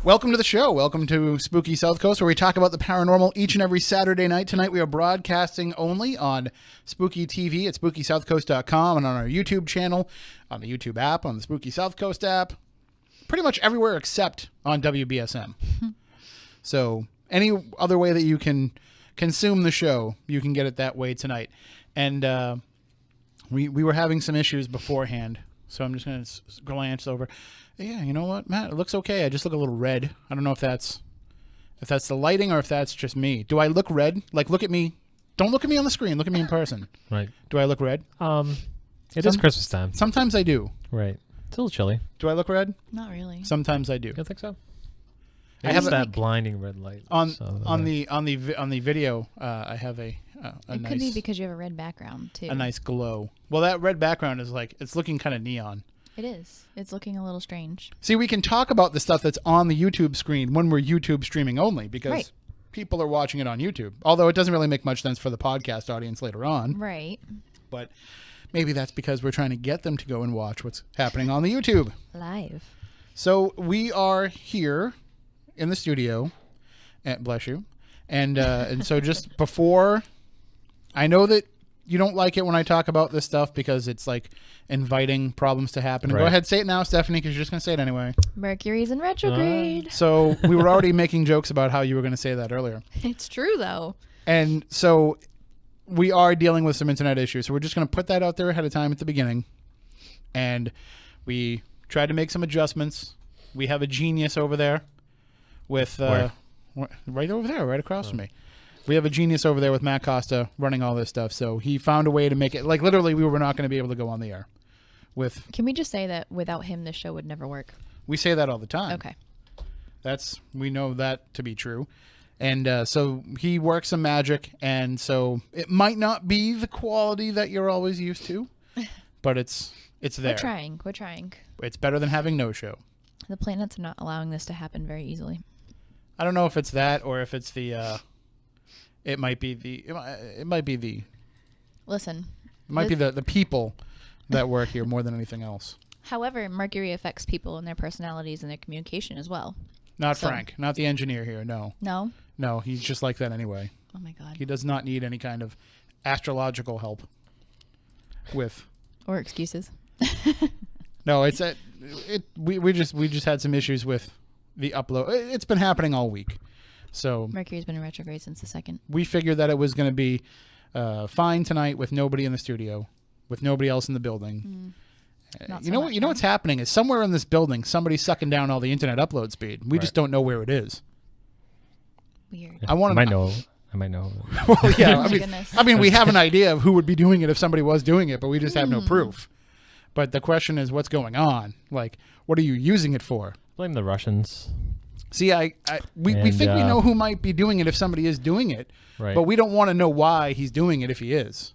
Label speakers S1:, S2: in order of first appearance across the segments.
S1: Welcome to the show. Welcome to Spooky South Coast, where we talk about the paranormal each and every Saturday night. Tonight we are broadcasting only on Spooky TV at SpookySouthCoast.com and on our YouTube channel, on the YouTube app, on the Spooky South Coast app, pretty much everywhere except on WBSM. So any other way that you can consume the show, you can get it that way tonight. And we were having some issues beforehand, so I'm just going to glance over. Yeah, you know what, Matt? It looks okay. I just look a little red. I don't know if that's the lighting or if that's just me. Do I look red? Like, look at me. Don't look at me on the screen. Look at me in person.
S2: Right.
S1: Do I look red?
S2: It is Christmas time.
S1: Sometimes I do.
S2: Right. It's a little chilly.
S1: Do I look red?
S3: Not really.
S1: Sometimes I do.
S2: You don't think so?
S1: I have
S2: that blinding red light
S1: on the video. I have a
S3: it
S1: nice,
S3: could be because you have a red background too.
S1: A nice glow. Well, that red background is like, it's looking kind of neon.
S3: It is. It's looking a little strange.
S1: See, we can talk about the stuff that's on the YouTube screen when we're YouTube streaming only, because people are watching it on YouTube. Although it doesn't really make much sense for the podcast audience later on.
S3: Right.
S1: But maybe that's because we're trying to get them to go and watch what's happening on the YouTube.
S3: Live.
S1: So we are here in the studio, and bless you. And so just before, I know that you don't like it when I talk about this stuff because it's like inviting problems to happen. Right. Go ahead, say it now, Stephanie, because you're just going to say it anyway.
S3: Mercury's in retrograde.
S1: So we were already making jokes about how you were going to say that earlier.
S3: It's true, though.
S1: And so we are dealing with some internet issues. So we're just going to put that out there ahead of time at the beginning. And we tried to make some adjustments. We have a genius over there with... right over there, right across from me. We have a genius over there with Matt Costa running all this stuff. So he found a way to make it, like, literally we were not going to be able to go on the air. Can
S3: we just say that without him, this show would never work?
S1: We say that all the time.
S3: Okay.
S1: We know that to be true. And so he works some magic, and so it might not be the quality that you're always used to, but it's there.
S3: We're trying.
S1: It's better than having no show.
S3: The planets are not allowing this to happen very easily.
S1: I don't know if it's that or if it's the... It might be the.
S3: Listen.
S1: It might be the people that work here more than anything else.
S3: However, Mercury affects people and their personalities and their communication as well.
S1: Not Frank, not the engineer here. No.
S3: No.
S1: No, he's just like that anyway.
S3: Oh my God.
S1: He does not need any kind of astrological help.
S3: Or excuses.
S1: No, we just had some issues with the upload. It's been happening all week. So
S3: Mercury's been in retrograde since the 2nd.
S1: We figured that it was going to be fine tonight with nobody in the studio, with nobody else in the building. You know what's happening is somewhere in this building, somebody's sucking down all the internet upload speed. We just don't know where it is.
S3: Weird.
S1: I might know. Well, yeah. I mean, we have an idea of who would be doing it if somebody was doing it, but we just have no proof. But the question is, what's going on? Like, what are you using it for?
S2: Blame the Russians.
S1: See, we think we know who might be doing it if somebody is doing it, but we don't want to know why he's doing it if he is.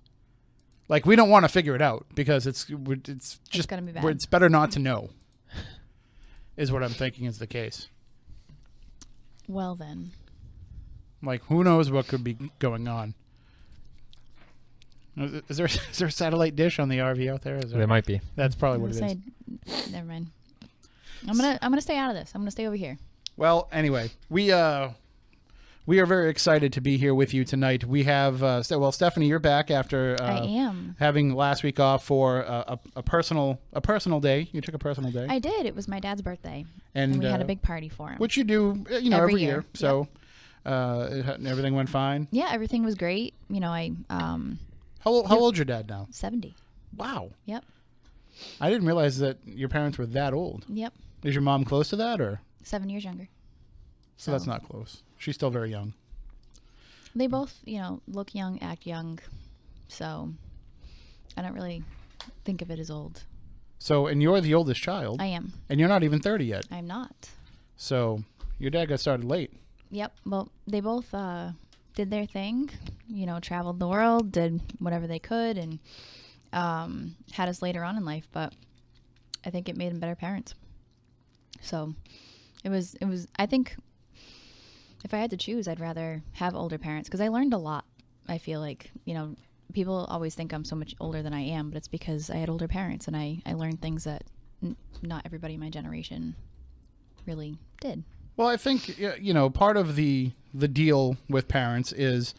S1: Like, we don't want to figure it out because it's just
S3: gonna be bad.
S1: It's better not to know. Is what I'm thinking is the case.
S3: Well then,
S1: like, who knows what could be going on? Is there a satellite dish on the RV out there?
S2: There might be.
S1: That's probably what it is.
S3: Never mind. I'm gonna stay out of this. I'm gonna stay over here.
S1: Well, anyway, we are very excited to be here with you tonight. We have Stephanie, you're back after
S3: I am
S1: having last week off for a personal day. You took a personal day.
S3: I did. It was my dad's birthday, and we had a big party for him,
S1: which you do, every year. So everything went fine.
S3: Yeah, everything was great.
S1: How old's your dad now?
S3: 70.
S1: Wow.
S3: Yep.
S1: I didn't realize that your parents were that old.
S3: Yep.
S1: Is your mom close to that, or?
S3: 7 years younger.
S1: So that's not close. She's still very young.
S3: They both, look young, act young. So I don't really think of it as old.
S1: So, and you're the oldest child.
S3: I am.
S1: And you're not even 30 yet.
S3: I'm not.
S1: So your dad got started late.
S3: Yep. Well, they both did their thing, traveled the world, did whatever they could, and had us later on in life. But I think it made them better parents. So it was, I think if I had to choose, I'd rather have older parents because I learned a lot. I feel like, people always think I'm so much older than I am, but it's because I had older parents and I learned things that not everybody in my generation really did.
S1: Well, I think part of the deal with parents is,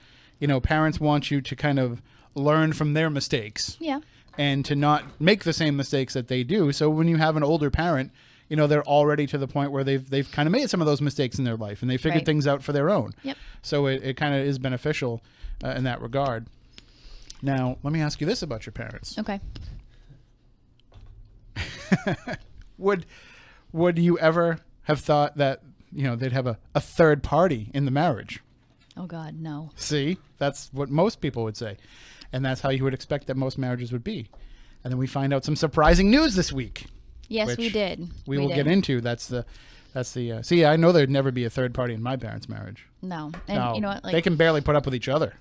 S1: parents want you to kind of learn from their mistakes.
S3: Yeah.
S1: And to not make the same mistakes that they do. So when you have an older parent, they're already to the point where they've kind of made some of those mistakes in their life, and they figured
S3: Right.
S1: things out for their own.
S3: Yep. So
S1: it kind of is beneficial in that regard. Now, let me ask you this about your parents.
S3: Okay.
S1: Would you ever have thought that, they'd have a third party in the marriage?
S3: Oh God, no.
S1: See, that's what most people would say. And that's how you would expect that most marriages would be. And then we find out some surprising news this week.
S3: Yes,
S1: which
S3: we did.
S1: We will get into. That's the see, I know there'd never be a third party in my parents' marriage.
S3: No. And
S1: No,
S3: you know what?
S1: they can barely put up with each other.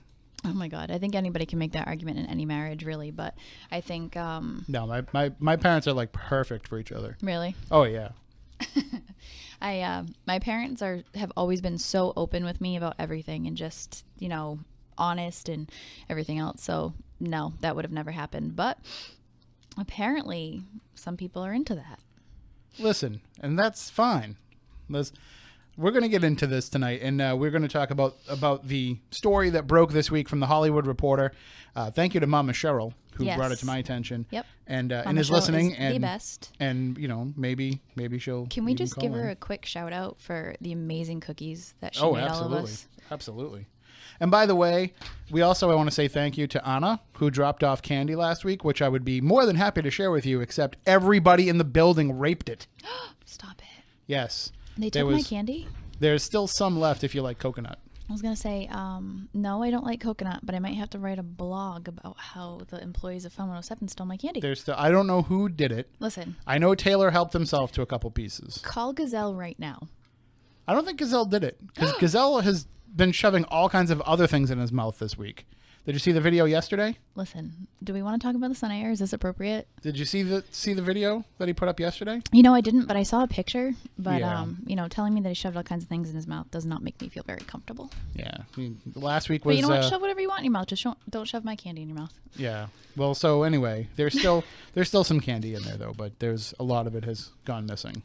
S3: Oh my God. I think anybody can make that argument in any marriage, really. But I think,
S1: No, my parents are like perfect for each other.
S3: really,
S1: Oh yeah.
S3: my parents have always been so open with me about everything and just, honest and everything else. So no, that would have never happened. But apparently some people are into that.
S1: Listen, and that's fine. We're going to get into this tonight, and we're going to talk about the story that broke this week from the Hollywood Reporter. Thank you to Mama Cheryl, who
S3: Yes.
S1: brought it to my attention.
S3: Yep.
S1: And
S3: Mama
S1: is
S3: Cheryl
S1: listening.
S3: is
S1: and
S3: the best.
S1: And maybe she'll.
S3: Can we
S1: even
S3: just
S1: call
S3: give her
S1: in.
S3: a quick shout out for the amazing cookies that she
S1: Oh,
S3: made all of
S1: absolutely,
S3: us?
S1: absolutely. And by the way, I want to say thank you to Anna, who dropped off candy last week, which I would be more than happy to share with you, except everybody in the building raped it.
S3: Stop it.
S1: Yes.
S3: They
S1: There
S3: took my
S1: was-
S3: candy?
S1: There's still some left if you like coconut.
S3: I was going to say, no, I don't like coconut, but I might have to write a blog about how the employees of Fun 107 stole my candy.
S1: There's still, I don't know who did it.
S3: Listen,
S1: I know Taylor helped himself to a couple pieces.
S3: call Gazelle right now.
S1: I don't think Gazelle did it, because Gazelle has been shoving all kinds of other things in his mouth this week. Did you see the video yesterday?
S3: Listen, do we want to talk about this on air? Is this appropriate?
S1: Did you see the video that he put up yesterday?
S3: I didn't, but I saw a picture. But,
S1: Yeah.
S3: telling me that he shoved all kinds of things in his mouth does not make me feel very comfortable.
S1: Yeah. Last week
S3: But
S1: was.
S3: you know what? Shove whatever you want in your mouth. Just don't shove my candy in your mouth.
S1: Yeah. Well, so anyway, there's still some candy in there though, but there's a lot of it has gone missing.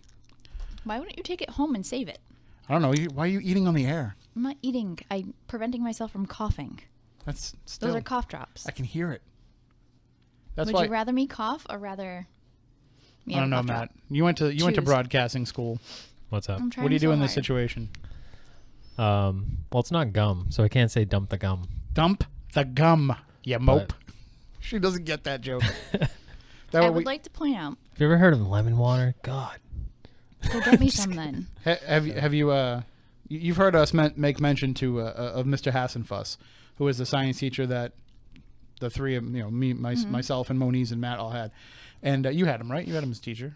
S3: Why wouldn't you take it home and save it?
S1: I don't know. Why are you eating on the air?
S3: I'm not eating. I'm preventing myself from coughing.
S1: That's still.
S3: Those are cough drops.
S1: I can hear it. That's
S3: Would
S1: why.
S3: you rather me cough or rather me
S1: I
S3: have
S1: don't
S3: a
S1: know,
S3: cough
S1: Matt.
S3: drop?
S1: You went to
S3: Choose.
S1: broadcasting school.
S2: What's up?
S3: I'm trying
S1: What do you
S3: so
S1: do in this
S3: hard.
S1: situation?
S2: Well, it's not gum, so I can't say dump the gum.
S1: Dump the gum, you mope.
S2: But-
S1: She doesn't get that joke.
S3: I would like to point out.
S2: Have you ever heard of lemon water? God.
S3: Go get me some then.
S1: Have you you've heard us make mention to of Mr. Hassenfuss, who was the science teacher that the three of me, myself, and Moniz and Matt all had, and you had him, right? You had him as teacher,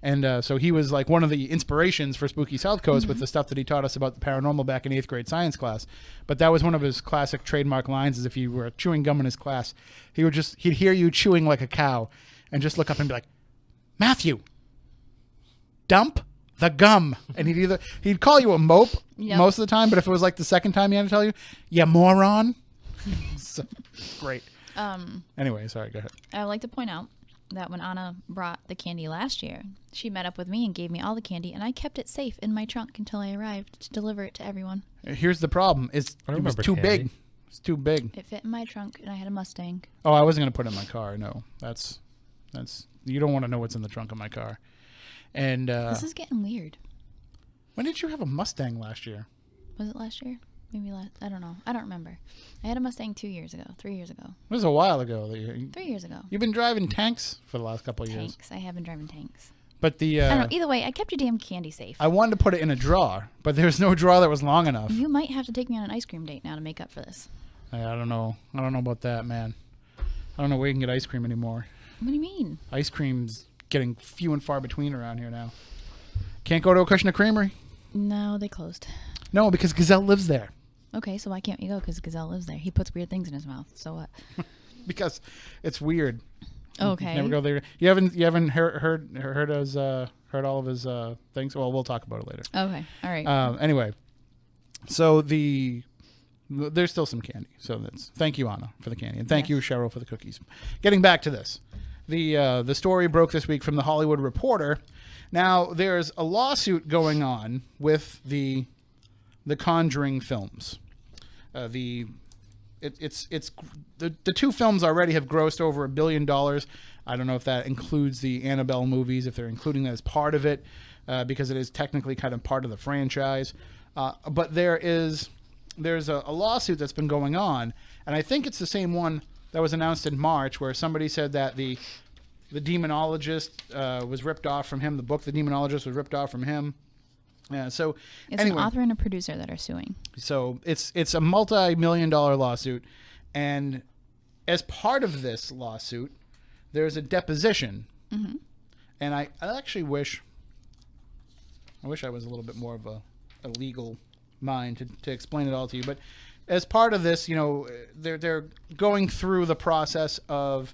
S1: and so he was like one of the inspirations for Spooky South Coast with the stuff that he taught us about the paranormal back in 8th grade science class. But that was one of his classic trademark lines: is if you were chewing gum in his class, he'd hear you chewing like a cow, and just look up and be like, Matthew, dump the gum. And he'd call you a mope
S3: Yep.
S1: most of the time, but if it was like the second time he had to tell you, you moron. So, great. Anyway, sorry, go ahead.
S3: I would like to point out that when Anna brought the candy last year, she met up with me and gave me all the candy, and I kept it safe in my trunk until I arrived to deliver it to everyone.
S1: Here's the problem:
S2: I
S1: it was
S2: remember
S1: too
S2: candy.
S1: big. It's too big.
S3: It fit in my trunk, and I had a Mustang.
S1: Oh, I wasn't gonna put it in my car. No, that's you don't want to know what's in the trunk of my car. And
S3: This is getting weird.
S1: when did you have a Mustang last year?
S3: Was it last year? Maybe last. I don't know. I don't remember. I had a Mustang 3 years ago.
S1: It was a while ago.
S3: 3 years ago.
S1: You've been driving tanks for the last couple of years.
S3: Tanks. I have been driving tanks.
S1: But the
S3: I don't know. Either way, I kept your damn candy safe.
S1: I wanted to put it in a drawer, but there's no drawer that was long enough.
S3: You might have to take me on an ice cream date now to make up for this.
S1: I don't know. I don't know about that, man. I don't know where you can get ice cream anymore.
S3: What do you mean?
S1: Ice cream's getting few and far between around here now. Can't go to a Acushnet Creamery?
S3: No, they closed.
S1: No, because Gazelle lives there.
S3: Okay, so why can't you go? Because Gazelle lives there. He puts weird things in his mouth. So what?
S1: Because it's weird.
S3: Okay.
S1: Never go there. You haven't heard all of his things. Well, we'll talk about it later.
S3: Okay. All right.
S1: Anyway, so there's still some candy. So thank you, Anna, for the candy, and thank
S3: Yes.
S1: you, Cheryl, for the cookies. Getting back to this, the story broke this week from the Hollywood Reporter, Now, there's a lawsuit going on with the Conjuring films. The two films already have grossed over $1 billion. I don't know if that includes the Annabelle movies, if they're including that as part of it, because it is technically kind of part of the franchise. But there's a lawsuit that's been going on, and I think it's the same one that was announced in March, where somebody said that the Demonologist was ripped off from him. The book, The Demonologist, was ripped off from him. So
S3: it's
S1: anyway,
S3: an author and a producer that are suing.
S1: So it's a multi-million-dollar lawsuit, and as part of this lawsuit, there's a deposition, and I actually wish I was a little bit more of a legal mind to explain it all to you. But as part of this, they're going through the process of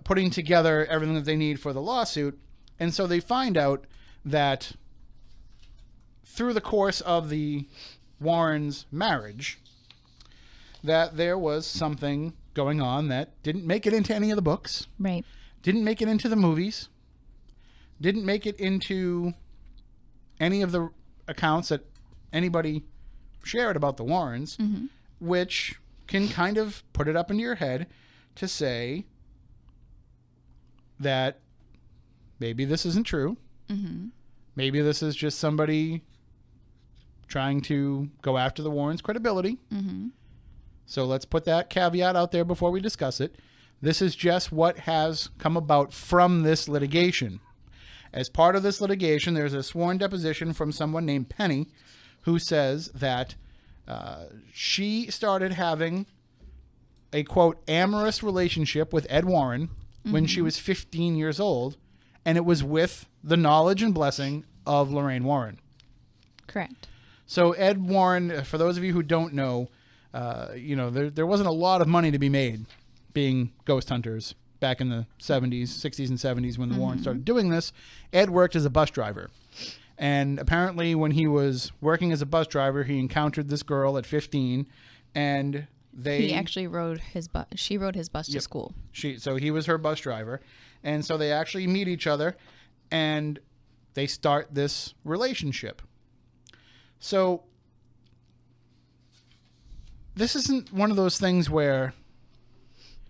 S1: putting together everything that they need for the lawsuit, and so they find out that through the course of the Warrens' marriage, that there was something going on that didn't make it into any of the books.
S3: Right.
S1: Didn't make it into the movies. Didn't make it into any of the accounts that anybody shared about the Warrens, which can kind of put it up into your head to say that maybe this isn't true. Maybe this is just somebody trying to go after the Warrens' credibility. So let's put that caveat out there before we discuss it. This is just what has come about from this litigation. As part of this litigation, there's a sworn deposition from someone named Penny, who says that she started having a, quote, amorous relationship with Ed Warren when she was 15 years old, and it was with the knowledge and blessing of Lorraine Warren.
S3: Correct.
S1: So Ed Warren, for those of you who don't know, there wasn't a lot of money to be made being ghost hunters back in the 70s, 60s and 70s when the Warrens started doing this. Ed worked as a bus driver. And apparently when he was working as a bus driver, he encountered this girl at 15, and he actually
S3: rode his bus. She rode his bus to school.
S1: So he was her bus driver. And so they actually meet each other, and they start this relationship. So this isn't one of those things where,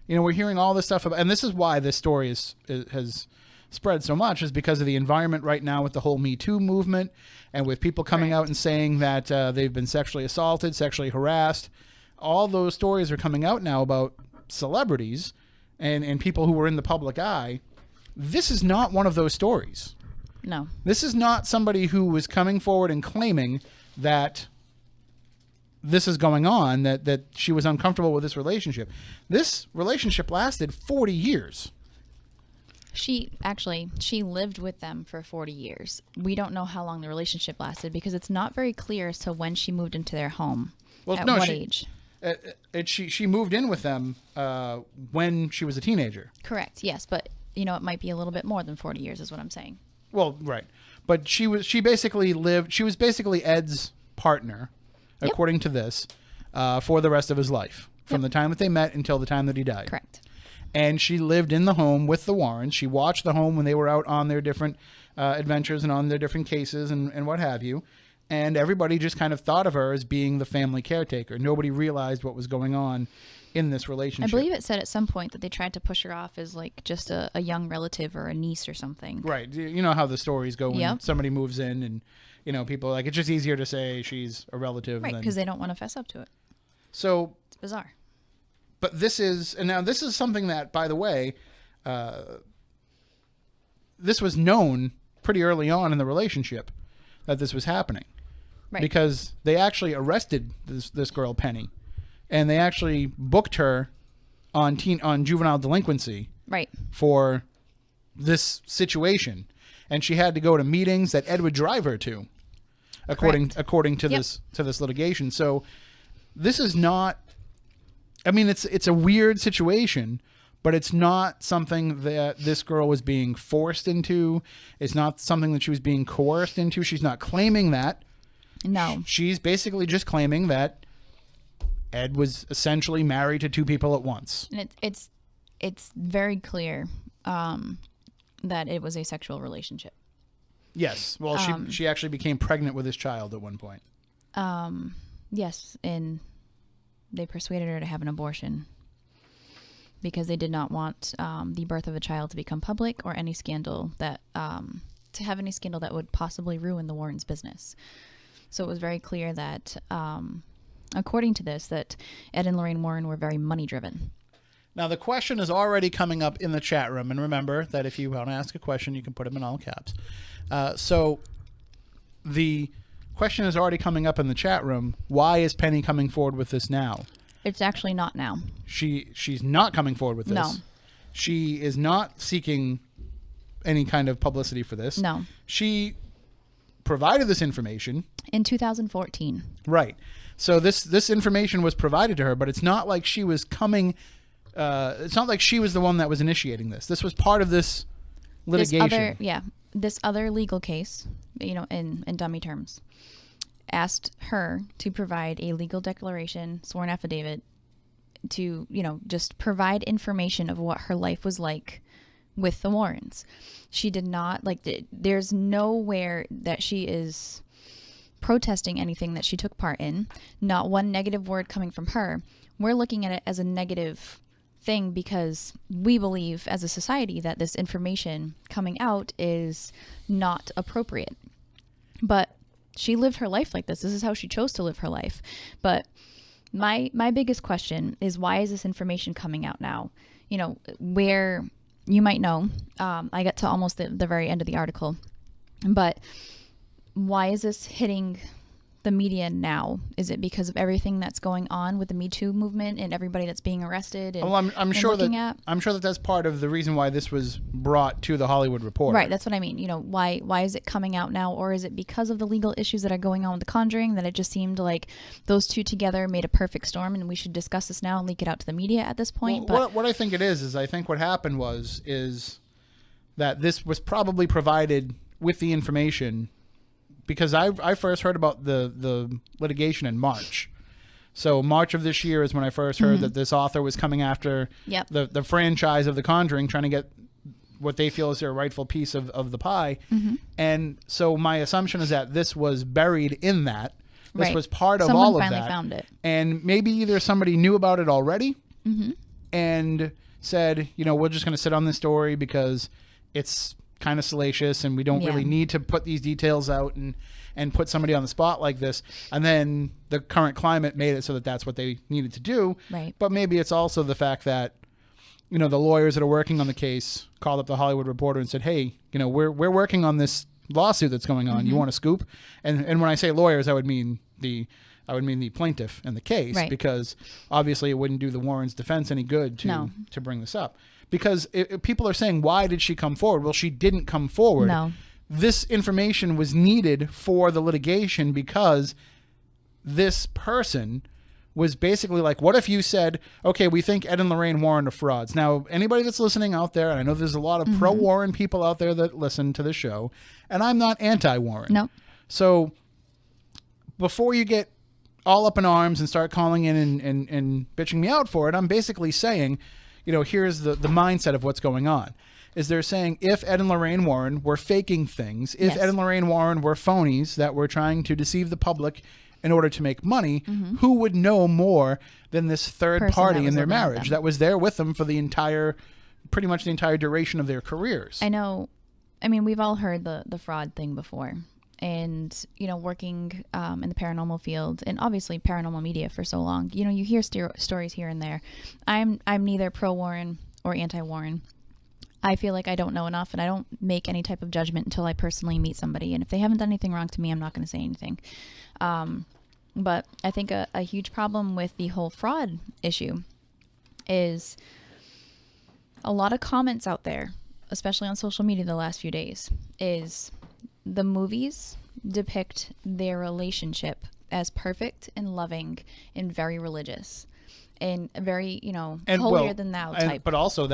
S1: we're hearing all this stuff about, and this is why this story has spread so much, is because of the environment right now with the whole Me Too movement, and with people coming out and saying that they've been sexually assaulted, sexually harassed. All those stories are coming out now about celebrities and people who were in the public eye. This is not one of those stories.
S3: No. This
S1: is not somebody who was coming forward and claiming that this is going on, that she was uncomfortable with this relationship. This relationship lasted 40 years.
S3: She lived with them for 40 years. We don't know how long the relationship lasted because it's not very clear as to when she moved into their home. Well, at what age?
S1: She moved in with them when she was a teenager.
S3: Correct. Yes, but it might be a little bit more than 40 years, is what I'm saying.
S1: Well, right, but she was basically Ed's partner, according to this, for the rest of his life, from the time that they met until the time that he died.
S3: Correct.
S1: And she lived in the home with the Warrens. She watched the home when they were out on their different adventures and on their different cases and what have you. And everybody just kind of thought of her as being the family caretaker. Nobody realized what was going on in this relationship.
S3: I believe it said at some point that they tried to push her off as like just a young relative or a niece or something.
S1: Right. You know how the stories go when somebody moves in and, people are like, it's just easier to say she's a relative.
S3: Right, because they don't want to fess up to it.
S1: So
S3: it's bizarre.
S1: But this is something that, by the way, this was known pretty early on in the relationship that this was happening. Right. Because they actually arrested this girl, Penny, and they actually booked her on juvenile delinquency. Right. For this situation. And she had to go to meetings that Ed would drive her to, according to this litigation. So this is not, it's a weird situation, but it's not something that this girl was being forced into. It's not something that she was being coerced into. She's not claiming that.
S3: No.
S1: She's basically just claiming that Ed was essentially married to two people at once.
S3: And it's very clear that it was a sexual relationship.
S1: Yes. Well, she actually became pregnant with his child at one point.
S3: Yes, and they persuaded her to have an abortion because they did not want the birth of a child to become public or any scandal that to have any scandal that would possibly ruin the Warrens' business. So it was very clear that, according to this, that Ed and Lorraine Warren were very money driven.
S1: Now, the question is already coming up in the chat room. And remember that if you want to ask a question, you can put them in all caps. So the question is already coming up in the chat room. Why is Penny coming forward with this now?
S3: It's actually not now.
S1: She's not coming forward with this.
S3: No.
S1: She is not seeking any kind of publicity for this.
S3: No. She
S1: provided this information.
S3: In 2014.
S1: Right. So this information was provided to her, but it's not like she was coming... it's not like she was the one that was initiating this. This was part of this litigation.
S3: This other legal case, in dummy terms, asked her to provide a legal declaration, sworn affidavit, to, just provide information of what her life was like with the Warrens. She did not, there's nowhere that she is protesting anything that she took part in. Not one negative word coming from her. We're looking at it as a negative thing because we believe as a society that this information coming out is not appropriate. But she lived her life like this. This is how she chose to live her life. But my biggest question is, why is this information coming out now? Where you might know, I got to almost the very end of the article, but why is this hitting the media now? Is it because of everything that's going on with the Me Too movement and everybody that's being arrested? And,
S1: well, I'm sure that that's part of the reason why this was brought to the Hollywood Reporter.
S3: Right, that's what I mean. Why is it coming out now, or is it because of the legal issues that are going on with The Conjuring that it just seemed like those two together made a perfect storm, and we should discuss this now and leak it out to the media at this point?
S1: Well, what I think it is I think what happened is that this was probably provided with the information. Because I first heard about the litigation in March. So March of this year is when I first heard that this author was coming after the franchise of The Conjuring, trying to get what they feel is their rightful piece of the pie. And so my assumption is that this was buried in that. This was part of all of that.
S3: Someone finally found it.
S1: And maybe either somebody knew about it already and said, we're just going to sit on this story because it's kind of salacious and we don't really need to put these details out and put somebody on the spot like this. And then the current climate made it so that that's what they needed to do.
S3: Right.
S1: But maybe it's also the fact that, the lawyers that are working on the case called up the Hollywood Reporter and said, hey, we're working on this lawsuit that's going on. You want a scoop? And when I say lawyers, I would mean the plaintiff in the case, because obviously it wouldn't do the Warrens' defense any good to bring this up. Because people are saying, why did she come forward? Well, she didn't come forward.
S3: No.
S1: This information was needed for the litigation because this person was basically like, what if you said, okay, we think Ed and Lorraine Warren are frauds. Now, anybody that's listening out there, and I know there's a lot of pro-Warren people out there that listen to the show, and I'm not anti-Warren.
S3: No.
S1: So before you get all up in arms and start calling in and bitching me out for it, I'm basically saying, here's the mindset of what's going on. Is they're saying if Ed and Lorraine Warren were faking things, if Ed and Lorraine Warren were phonies that were trying to deceive the public in order to make money, who would know more than this third party in their marriage that was there with them for pretty much the entire duration of their careers?
S3: I know. I mean, we've all heard the fraud thing before. And, working in the paranormal field and obviously paranormal media for so long, you hear stories here and there. I'm neither pro-Warren or anti-Warren. I feel like I don't know enough, and I don't make any type of judgment until I personally meet somebody. And if they haven't done anything wrong to me, I'm not going to say anything. But I think a huge problem with the whole fraud issue is a lot of comments out there, especially on social media the last few days, is the movies depict their relationship as perfect and loving and very religious and very, holier than thou type.
S1: But also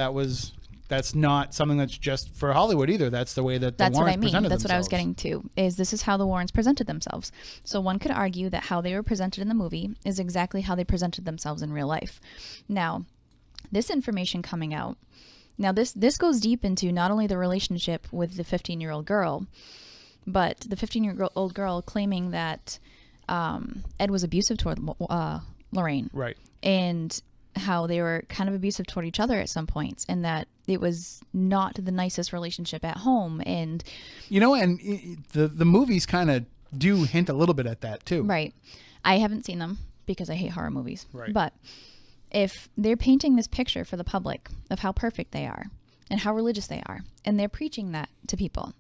S1: that's not something that's just for Hollywood either. That's the way that the Warrens presented themselves.
S3: That's what I was getting to, is this is how the Warrens presented themselves. So one could argue that how they were presented in the movie is exactly how they presented themselves in real life. Now, this information coming out, this goes deep into not only the relationship with the 15-year-old girl, But the 15-year-old girl claiming that Ed was abusive toward Lorraine.
S1: Right.
S3: And how they were kind of abusive toward each other at some points, and that it was not the nicest relationship at home. And
S1: and the movies kind of do hint a little bit at that too.
S3: Right. I haven't seen them because I hate horror movies.
S1: Right.
S3: But if they're painting this picture for the public of how perfect they are and how religious they are, and they're preaching that to people,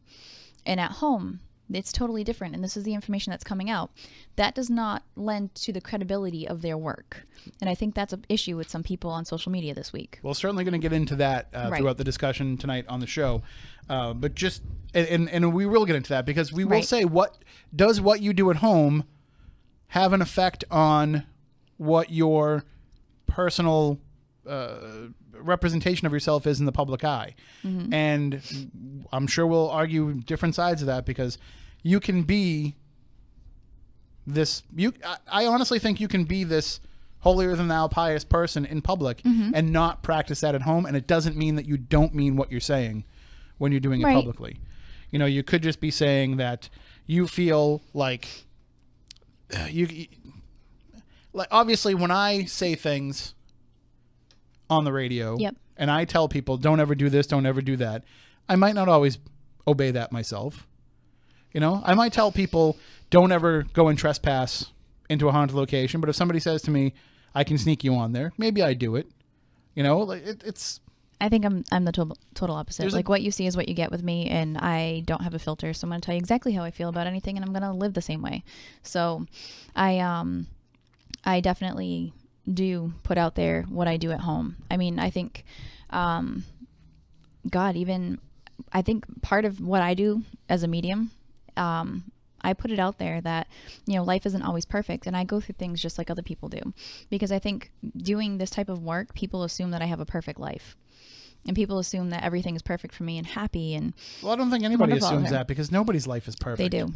S3: and at home it's totally different, and this is the information that's coming out, that does not lend to the credibility of their work. And I think that's an issue with some people on social media this week.
S1: Well, certainly going to get into that throughout the discussion tonight on the show. But just, and we will get into that because we will say, what you do at home have an effect on what your personal representation of yourself is in the public eye.
S3: Mm-hmm.
S1: And I'm sure we'll argue different sides of that because you can be this, I honestly think you can be this holier than thou pious person in public and not practice that at home. And it doesn't mean that you don't mean what you're saying when you're doing it publicly. You could just be saying that you feel like like obviously when I say things on the radio and I tell people don't ever do this, don't ever do that, I might not always obey that myself. I might tell people don't ever go and trespass into a haunted location, but if somebody says to me I can sneak you on there, maybe I do it. It's
S3: I think I'm the total opposite. Like what you see is what you get with me, and I don't have a filter, so I'm going to tell you exactly how I feel about anything, and I'm going to live the same way. So I definitely do put out there what I do at home. I mean, I think, I think part of what I do as a medium, I put it out there that, life isn't always perfect, and I go through things just like other people do. Because I think doing this type of work, people assume that I have a perfect life. And people assume that everything is perfect for me and happy. And
S1: well, I don't think anybody assumes that because nobody's life is perfect.
S3: They do.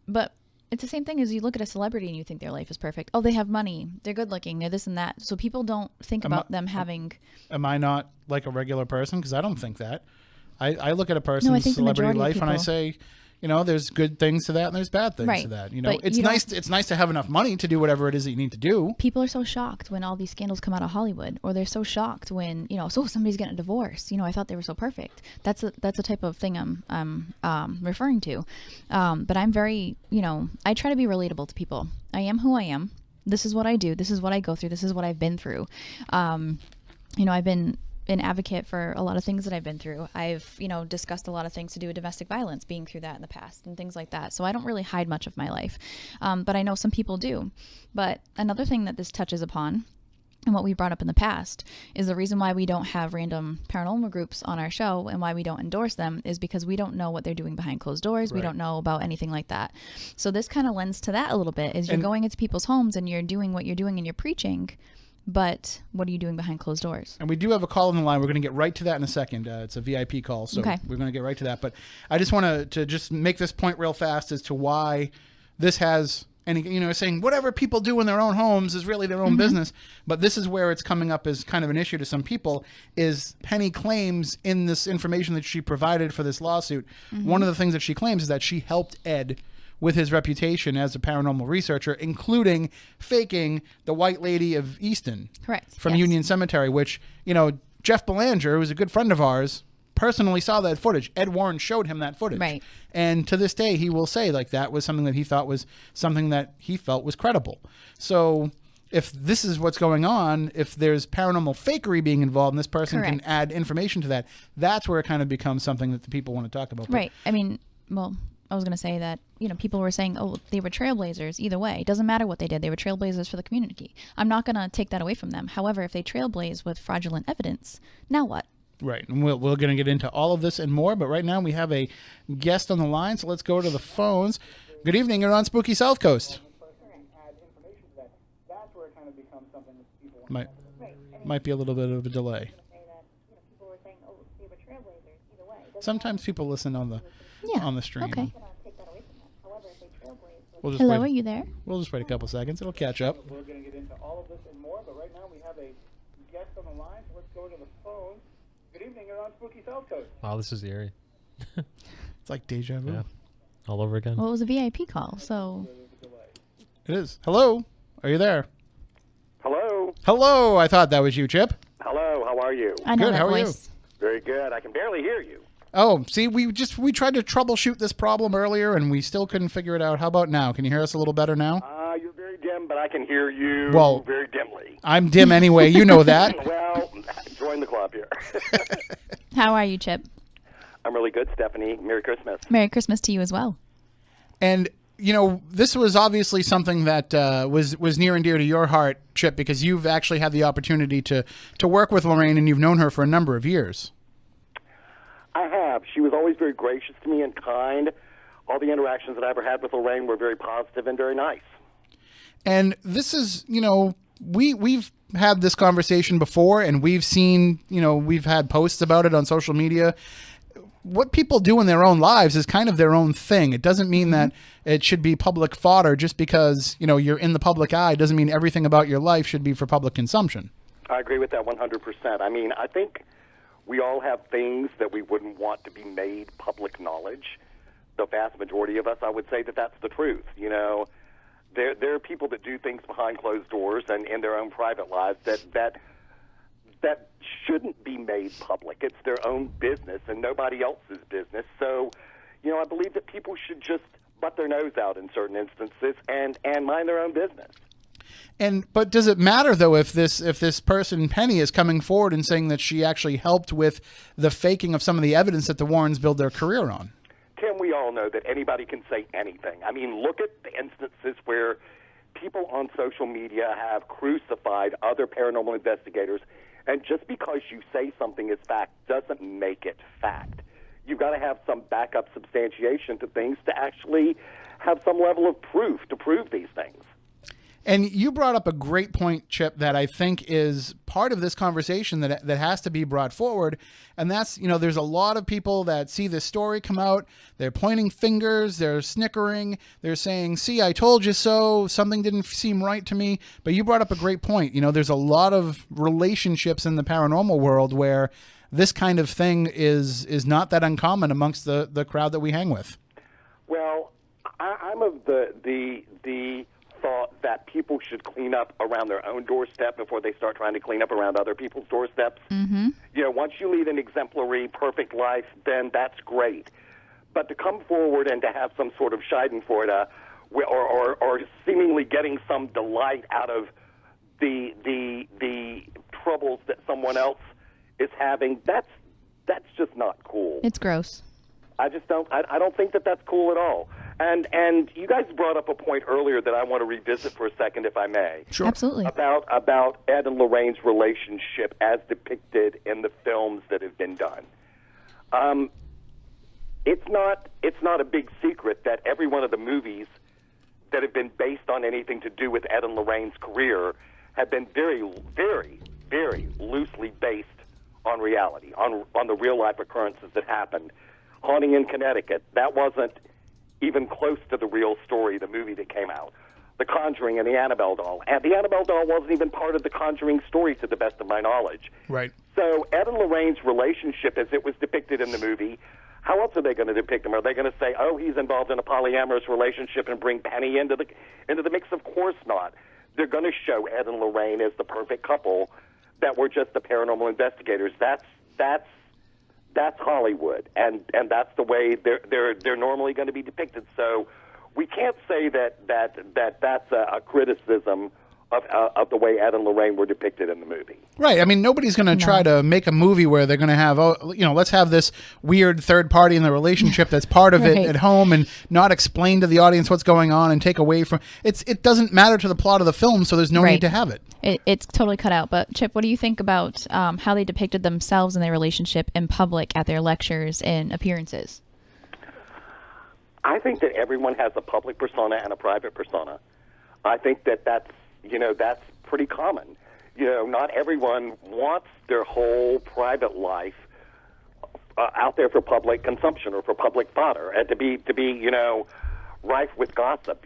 S3: But it's the same thing as you look at a celebrity and you think their life is perfect. Oh, they have money. They're good looking. They're this and that. So people don't think about them having...
S1: Am I not like a regular person? Because I don't think that. I look at a person's celebrity life and I say... there's good things to that and there's bad things to that. It's nice to have enough money to do whatever it is that you need to do.
S3: People are so shocked when all these scandals come out of Hollywood, or they're so shocked when, so somebody's getting a divorce. I thought they were so perfect. That's the type of thing I'm referring to. But I'm very, I try to be relatable to people. I am who I am. This is what I do. This is what I go through. This is what I've been through. I've been an advocate for a lot of things that I've been through. I've, discussed a lot of things to do with domestic violence, being through that in the past and things like that. So I don't really hide much of my life. But I know some people do. But another thing that this touches upon, and what we brought up in the past, is the reason why we don't have random paranormal groups on our show and why we don't endorse them is because we don't know what they're doing behind closed doors. We don't know about anything like that. So this kind of lends to that a little bit, is you're going into people's homes and you're doing what you're doing and you're preaching, but what are you doing behind closed doors?
S1: And we do have a call on the line. We're going to get right to that in a second. It's a VIP call, so we're going to get right to that. But I just want to just make this point real fast as to why this has any, saying whatever people do in their own homes is really their own business. But this is where it's coming up as kind of an issue to some people, is Penny claims in this information that she provided for this lawsuit, one of the things that she claims is that she helped Ed with his reputation as a paranormal researcher, including faking the White Lady of Easton from Union Cemetery, which, Jeff Belanger, who's a good friend of ours, personally saw that footage. Ed Warren showed him that footage.
S3: Right.
S1: And to this day, he will say, that was something that he thought was something that he felt was credible. So if this is what's going on, if there's paranormal fakery being involved and this person can add information to that, that's where it kind of becomes something that the people want to talk about.
S3: Right. I mean, well... I was going to say that, people were saying, oh, they were trailblazers either way. It doesn't matter what they did. They were trailblazers for the community. I'm not going to take that away from them. However, if they trailblaze with fraudulent evidence, now what?
S1: Right. And we're going to get into all of this and more. But right now we have a guest on the line. So let's go to the phones. Good evening. You're on Spooky South Coast. Might be a little bit of a delay. Sometimes people listen on the stream.
S3: Okay.
S1: Hello,
S3: are you there?
S1: We'll just wait a couple seconds. It'll catch up.
S4: We're going to get into all of this and more, but right now we have a guest on the line, so let's go to the phone. Good evening, you're on Spooky South Coast.
S2: Wow, this is eerie.
S1: It's like deja vu.
S2: Yeah. all over again.
S3: Well, it was a VIP call, so
S1: It is. Hello? Are you there?
S5: Hello.
S1: Hello. I thought that was you, Chip.
S5: Hello. How are you?
S3: I know
S1: Good,
S3: that
S1: how are you?
S3: voice.
S5: Very good. I can barely hear you.
S1: Oh, see, we tried to troubleshoot this problem earlier, and we still couldn't figure it out. How about now? Can you hear us a little better now?
S5: You're very dim, but I can hear you
S1: Well-
S5: very dimly.
S1: I'm dim anyway. You know that.
S5: Well, join the club here.
S3: How are you, Chip?
S5: I'm really good, Stephanie. Merry Christmas.
S3: Merry Christmas to you as well.
S1: And you know, this was obviously something that was near and dear to your heart, Chip, because you've actually had the opportunity to work with Lorraine, and you've known her for a number of years.
S5: I have. She was always very gracious to me and kind. All the interactions that I ever had with Lorraine were very positive and very nice.
S1: And this is, you know, we've had this conversation before, and we've seen, you know, we've had posts about it on social media. What people do in their own lives is kind of their own thing. It doesn't mean that it should be public fodder. Just because, you know, you're in the public eye doesn't mean everything about your life should be for public consumption.
S5: I agree with that 100%. I mean, I think we all have things that we wouldn't want to be made public knowledge. The vast majority of us, I would say that that's the truth. You know, there are people that do things behind closed doors and in their own private lives that shouldn't be made public. It's their own business and nobody else's business. So, you know, I believe that people should just butt their nose out in certain instances and mind their own business.
S1: But does it matter though if this person Penny is coming forward and saying that she actually helped with the faking of some of the evidence that the Warrens build their career on?
S5: Tim, we all know that anybody can say anything. I mean, look at the instances where people on social media have crucified other paranormal investigators, and just because you say something is fact doesn't make it fact. You've got to have some backup substantiation to things to actually have some level of proof to prove these things.
S1: And you brought up a great point, Chip, that I think is part of this conversation that has to be brought forward. And that's, you know, there's a lot of people that see this story come out. They're pointing fingers. They're snickering. They're saying, see, I told you so. Something didn't seem right to me. But you brought up a great point. You know, there's a lot of relationships in the paranormal world where this kind of thing is not that uncommon amongst the crowd that we hang with.
S5: Well, I'm of the thought that people should clean up around their own doorstep before they start trying to clean up around other people's doorsteps. Mm-hmm. You know, once you lead an exemplary, perfect life, then that's great. But to come forward and to have some sort of schadenfreude or seemingly getting some delight out of the troubles that someone else is having, that's just not cool.
S3: It's gross.
S5: I just don't. I don't think that that's cool at all. And you guys brought up a point earlier that I want to revisit for a second, if I may.
S1: Sure.
S3: Absolutely.
S5: About Ed and Lorraine's relationship as depicted in the films that have been done. It's not a big secret that every one of the movies that have been based on anything to do with Ed and Lorraine's career have been very, very, very loosely based on reality, on the real life occurrences that happened. Haunting in Connecticut, that wasn't even close to the real story, the movie that came out. The Conjuring and the Annabelle doll. And the Annabelle doll wasn't even part of the Conjuring story, to the best of my knowledge.
S1: Right.
S5: So Ed and Lorraine's relationship, as it was depicted in the movie, how else are they going to depict him? Are they going to say, oh, he's involved in a polyamorous relationship and bring Penny into the mix? Of course not. They're going to show Ed and Lorraine as the perfect couple that were just the paranormal investigators. That's Hollywood, and that's the way they're normally going to be depicted. So we can't say that's a criticism of the way Ed and Lorraine were depicted in the movie.
S1: Right. I mean, nobody's going to try to make a movie where they're going to have, let's have this weird third party in the relationship that's part of
S3: Right.
S1: it at home and not explain to the audience what's going on and take away from it. Doesn't matter to the plot of the film, so there's no
S3: Right.
S1: need to have it.
S3: It's totally cut out. But Chip, what do you think about how they depicted themselves and their relationship in public at their lectures and appearances?
S5: I think that everyone has a public persona and a private persona. I think that's pretty common. You know, not everyone wants their whole private life out there for public consumption or for public fodder and to be rife with gossip.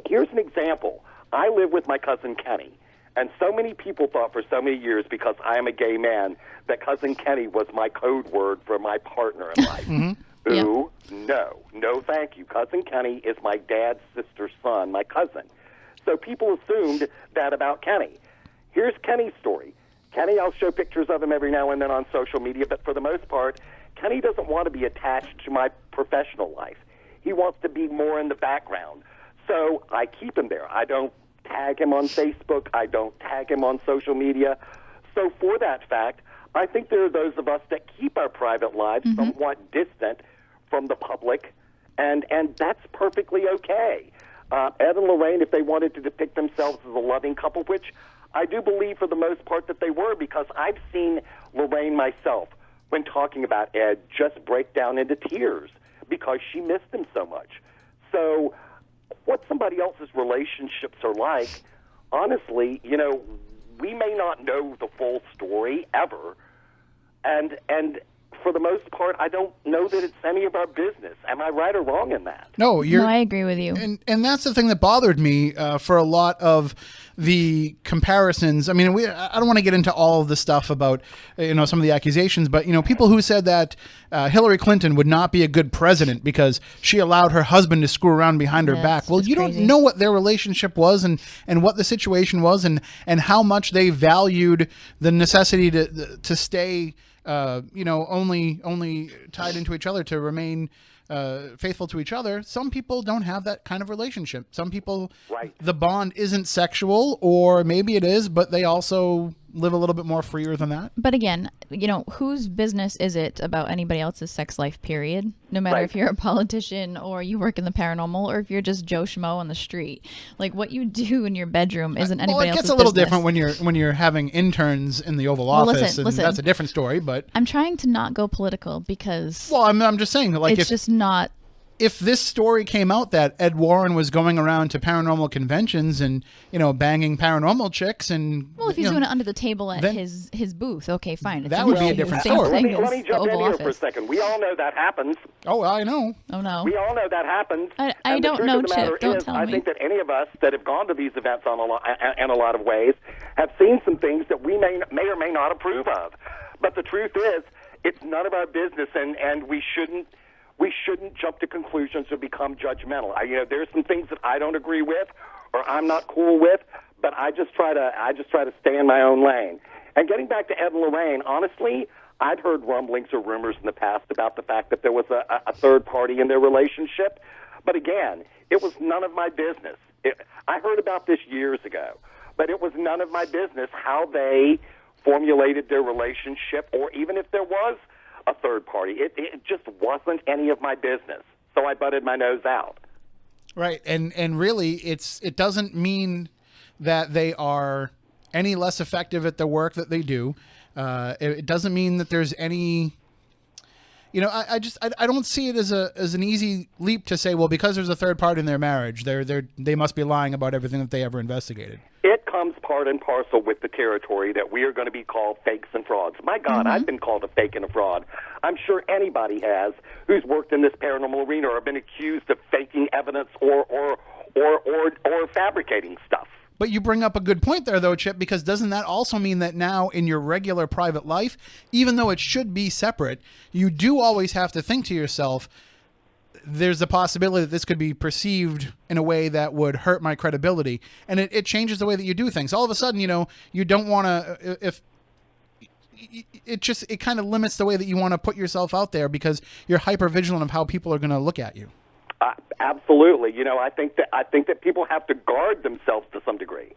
S5: Here's an example. I live with my cousin Kenny, and so many people thought for so many years, because I am a gay man, that cousin Kenny was my code word for my partner in life. Ooh, no, thank you. Cousin Kenny is my dad's sister's son, my cousin. So people assumed that about Kenny. Here's Kenny's story. Kenny, I'll show pictures of him every now and then on social media, but for the most part, Kenny doesn't want to be attached to my professional life. He wants to be more in the background. So I keep him there. I don't tag him on Facebook. I don't tag him on social media. So for that fact, I think there are those of us that keep our private lives somewhat distant from the public, and that's perfectly okay. Ed and Lorraine, if they wanted to depict themselves as a loving couple, which I do believe for the most part that they were, because I've seen Lorraine myself, when talking about Ed, just break down into tears because she missed him so much. So what somebody else's relationships are like, honestly, we may not know the full story ever, and for the most part, I don't know that it's any of our business. Am I right or wrong in that?
S1: No,
S3: I agree with you.
S1: And that's the thing that bothered me for a lot of the comparisons. I mean, I don't want to get into all of the stuff about some of the accusations, but people who said that Hillary Clinton would not be a good president because she allowed her husband to screw around behind her back. Well, you don't know what their relationship was and what the situation was and how much they valued the necessity to stay only tied into each other, to remain faithful to each other. Some people don't have that kind of relationship. Some people, the bond isn't sexual, or maybe it is, but they also live a little bit more freer than that.
S3: But again, whose business is it about anybody else's sex life, period? No matter if you're a politician or you work in the paranormal or if you're just Joe Schmo on the street. Like, what you do in your bedroom isn't anybody else's business.
S1: Well, it gets a little different when you're having interns in the Oval Office, and that's a different story, but...
S3: I'm trying to not go political because...
S1: Well, I'm just saying, like,
S3: it's just not...
S1: If this story came out that Ed Warren was going around to paranormal conventions and, banging paranormal chicks and...
S3: Well, if he's doing it under the table at his booth, okay, fine.
S1: That would be a different story.
S5: Let me jump in here for a second. We all know that happens.
S1: Oh, I know.
S3: Oh, no.
S5: We all know that happens.
S3: I don't know, Chip. Don't tell me.
S5: I think that any of us that have gone to these events in a lot of ways have seen some things that we may or may not approve of. But the truth is, it's none of our business, and we shouldn't jump to conclusions or become judgmental. There's some things that I don't agree with or I'm not cool with, but I just try to stay in my own lane. And getting back to Ed and Lorraine, honestly, I'd heard rumblings or rumors in the past about the fact that there was a third party in their relationship. But again, it was none of my business. I heard about this years ago, but it was none of my business how they formulated their relationship, or even if there was a third party. It just wasn't any of my business. So I butted my nose out.
S1: Right. And really, it doesn't mean that they are any less effective at the work that they do. It doesn't mean that there's any... I don't see it as an easy leap to say, well, because there's a third party in their marriage, they must be lying about everything that they ever investigated.
S5: It comes part and parcel with the territory that we are going to be called fakes and frauds. My God, I've been called a fake and a fraud. I'm sure anybody has who's worked in this paranormal arena or been accused of faking evidence or fabricating stuff.
S1: But you bring up a good point there, though, Chip, because doesn't that also mean that now in your regular private life, even though it should be separate, you do always have to think to yourself, there's a possibility that this could be perceived in a way that would hurt my credibility. And it changes the way that you do things. All of a sudden, you don't want to... It kind of limits the way that you want to put yourself out there because you're hyper vigilant of how people are going to look at you.
S5: Absolutely. I think that people have to guard themselves to some degree.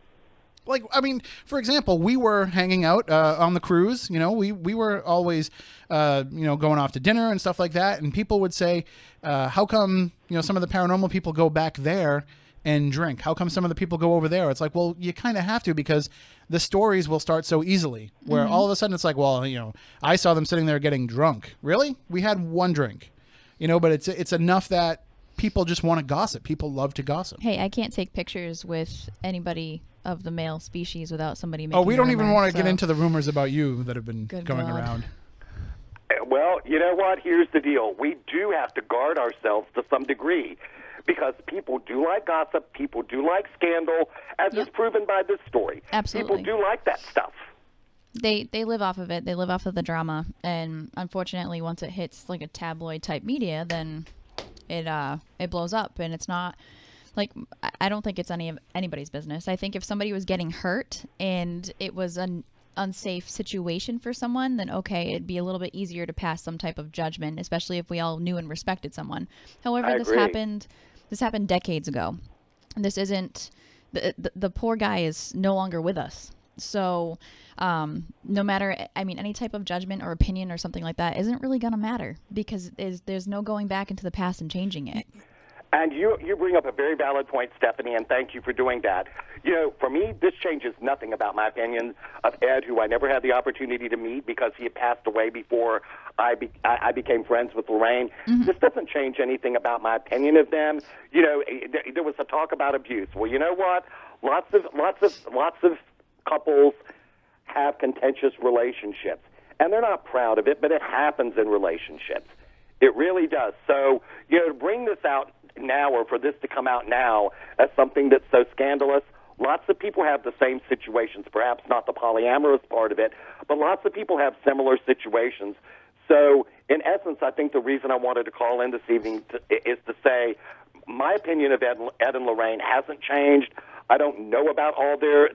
S1: Like, I mean, for example, we were hanging out on the cruise. We were always, going off to dinner and stuff like that. And people would say, how come, some of the paranormal people go back there and drink? How come some of the people go over there? It's like, well, you kind of have to because the stories will start so easily where all of a sudden it's like, well, I saw them sitting there getting drunk. Really? We had one drink, but it's enough that people just want to gossip. People love to gossip.
S3: Hey, I can't take pictures with anybody of the male species without somebody making
S1: we don't even want to get into the rumors about you that have been going around.
S5: Well, you know what? Here's the deal. We do have to guard ourselves to some degree because people do like gossip. People do like scandal, as is proven by this story.
S3: Absolutely.
S5: People do like that stuff.
S3: They live off of it. They live off of the drama, and unfortunately, once it hits like a tabloid type media, then it blows up, and it's not like, I don't think it's anybody's business. I think if somebody was getting hurt and it was an unsafe situation for someone, then okay, it'd be a little bit easier to pass some type of judgment, especially if we all knew and respected someone. However,
S5: I
S3: this
S5: agree.
S3: happened decades ago. This isn't the poor guy is no longer with us. So no matter, I mean, any type of judgment or opinion or something like that isn't really going to matter, because there's no going back into the past and changing it.
S5: And you bring up a very valid point, Stephanie, and thank you for doing that. You know, for me, this changes nothing about my opinion of Ed, who I never had the opportunity to meet because he had passed away before I became friends with Lorraine. Mm-hmm. This doesn't change anything about my opinion of them. You know, there was a talk about abuse. Well, you know what? Lots of couples have contentious relationships, and they're not proud of it, but it happens in relationships. It really does. So, you know, to bring this out now, or for this to come out now as something that's so scandalous, lots of people have the same situations, perhaps not the polyamorous part of it, but lots of people have similar situations. So, in essence, I think the reason I wanted to call in this evening is to say my opinion of Ed and Lorraine hasn't changed. I don't know about all their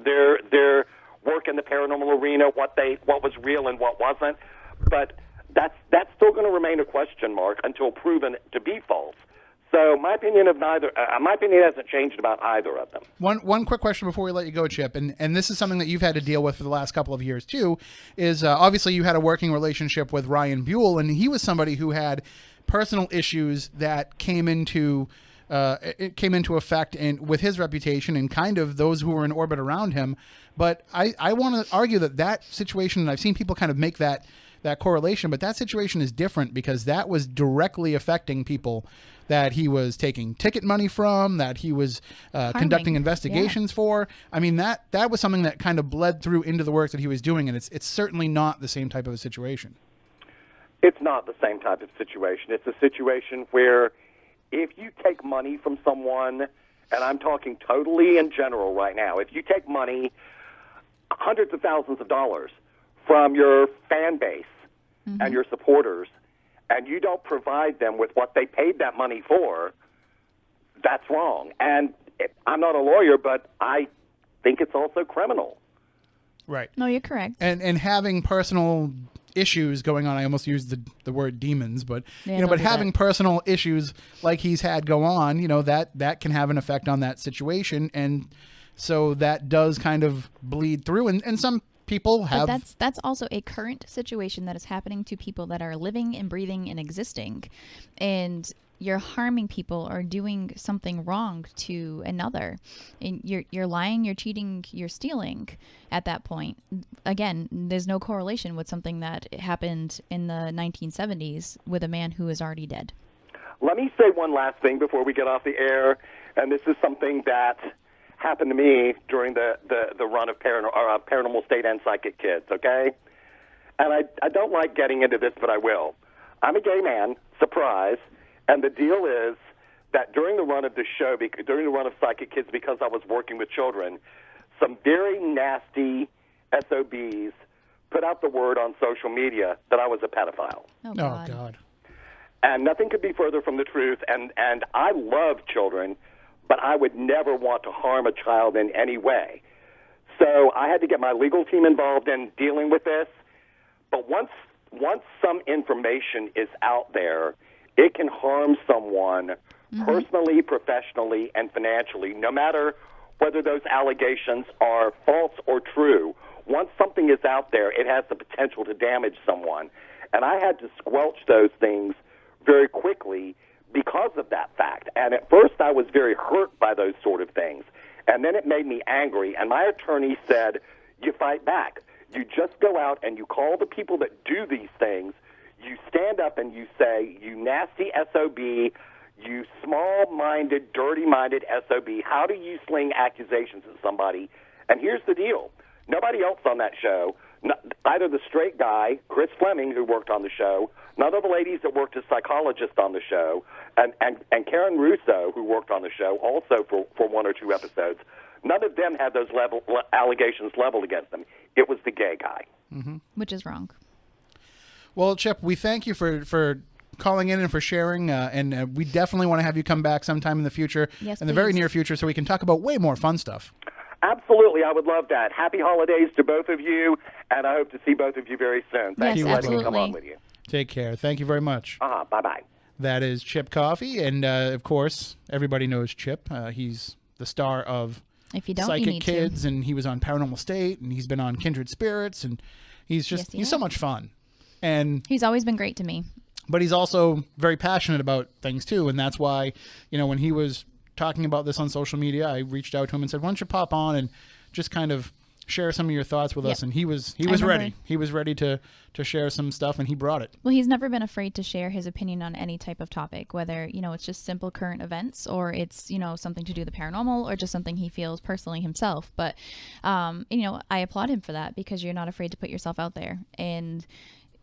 S5: work in the paranormal arena, what was real and what wasn't, but that's still going to remain a question mark until proven to be false. So my opinion hasn't changed about either of them.
S1: One quick question before we let you go, Chip, and this is something that you've had to deal with for the last couple of years too, is obviously you had a working relationship with Ryan Buell, and he was somebody who had personal issues that came into effect with his reputation and kind of those who were in orbit around him. But I want to argue that situation, and I've seen people kind of make that correlation, but that situation is different because that was directly affecting people that he was taking ticket money from, that he was conducting investigations for. I mean, that was something that kind of bled through into the work that he was doing, and it's certainly not the same type of a situation.
S5: It's not the same type of situation. It's a situation where if you take money from someone, and I'm talking totally in general right now, if you take money, hundreds of thousands of dollars from your fan base and your supporters, and you don't provide them with what they paid that money for, that's wrong. And I'm not a lawyer, but I think it's also criminal.
S1: Right.
S3: No, you're correct.
S1: And having personal issues going on, I almost used the word demons, but but having personal issues like he's had go on, that can have an effect on that situation, and so that does kind of bleed through, and some people have.
S3: But that's also a current situation that is happening to people that are living and breathing and existing, and you're harming people or doing something wrong to another, and you're lying, you're cheating, you're stealing. At that point, again, there's no correlation with something that happened in the 1970s with a man who is already dead.
S5: Let me say one last thing before we get off the air, and this is something that happened to me during the run of Paranormal State and Psychic Kids, okay? And I don't like getting into this, but I will. I'm a gay man, surprise, and the deal is that during the run of the show, during the run of Psychic Kids, because I was working with children, some very nasty SOBs put out the word on social media that I was a pedophile.
S3: Oh, God.
S1: Oh, God.
S5: And nothing could be further from the truth, and I love children, but I would never want to harm a child in any way. So I had to get my legal team involved in dealing with this. But once some information is out there, it can harm someone personally, professionally, and financially, no matter whether those allegations are false or true. Once something is out there, it has the potential to damage someone. And I had to squelch those things very quickly because of that fact. And at first I was very hurt by those sort of things. And then it made me angry. And my attorney said, you fight back. You just go out and you call the people that do these things. You stand up and you say, you nasty SOB, you small-minded, dirty-minded SOB, how do you sling accusations at somebody? And here's the deal. Nobody else on that show, either the straight guy, Chris Fleming, who worked on the show, none of the ladies that worked as psychologists on the show, and Karen Russo, who worked on the show also for one or two episodes, none of them had those allegations leveled against them. It was the gay guy.
S3: which is wrong.
S1: Well, Chip, we thank you for calling in and for sharing, and we definitely want to have you come back sometime in the future,
S3: Yes,
S1: in the very
S3: please.
S1: near future, so we can talk about way more fun stuff.
S5: Absolutely, I would love that. Happy holidays to both of you, and I hope to see both of you very soon. Thank
S3: Yes,
S5: you for letting me come on
S3: absolutely.
S5: with you.
S1: Take care. Thank you very much.
S5: Bye-bye.
S1: That is Chip Coffey, and of course, everybody knows Chip. He's the star of
S3: If you don't, you
S1: Psychic
S3: need
S1: Kids, and he was on Paranormal State, and he's been on Kindred Spirits, and he's just
S3: Yes, he
S1: he's so
S3: has.
S1: much fun. And
S3: He's always been great to me.
S1: but he's also very passionate about things too, and that's why, when he was talking about this on social media, I reached out to him and said, "Why don't you pop on and just kind of share some of your thoughts with us?"
S3: Yep.
S1: And he was
S3: remember.
S1: ready. He was ready to share some stuff, and he brought it.
S3: Well, he's never been afraid to share his opinion on any type of topic, whether, it's just simple current events or it's, something to do with the paranormal or just something he feels personally himself. But, I applaud him for that because you're not afraid to put yourself out there. And,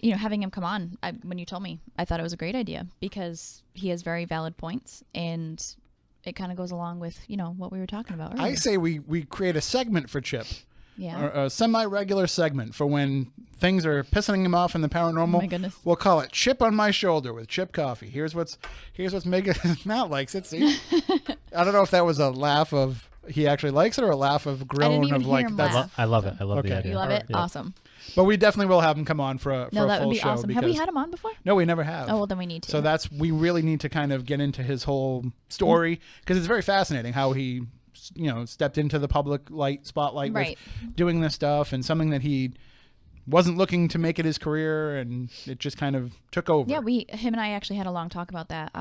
S3: having him come on, when you told me, I thought it was a great idea because he has very valid points and it kind of goes along with, what we were talking about earlier.
S1: I say we create a segment for Chip.
S3: Yeah.
S1: Or a semi-regular segment for when things are pissing him off in the paranormal.
S3: Oh my goodness.
S1: We'll call it Chip on My Shoulder with Chip Coffey. Here's what's making Matt likes it. See, I don't know if that was a laugh of he actually likes it or a laugh of groan
S3: even
S1: of
S3: hear
S1: like
S3: him
S1: that's.
S3: laugh.
S2: I love it. I love the
S1: Okay.
S2: idea.
S3: You love it?
S2: Yeah.
S3: Awesome.
S1: But we definitely will have him come on for a
S3: No, that
S1: full
S3: would be
S1: show.
S3: awesome. Have we had him on before?
S1: No, we never have.
S3: Oh, well, then we need to.
S1: So we really need to kind of get into his whole story because it's very fascinating how he, stepped into the public spotlight
S3: Right.
S1: with doing this stuff, and something that he wasn't looking to make it his career, and it just kind of took over.
S3: Yeah, him and I actually had a long talk about that.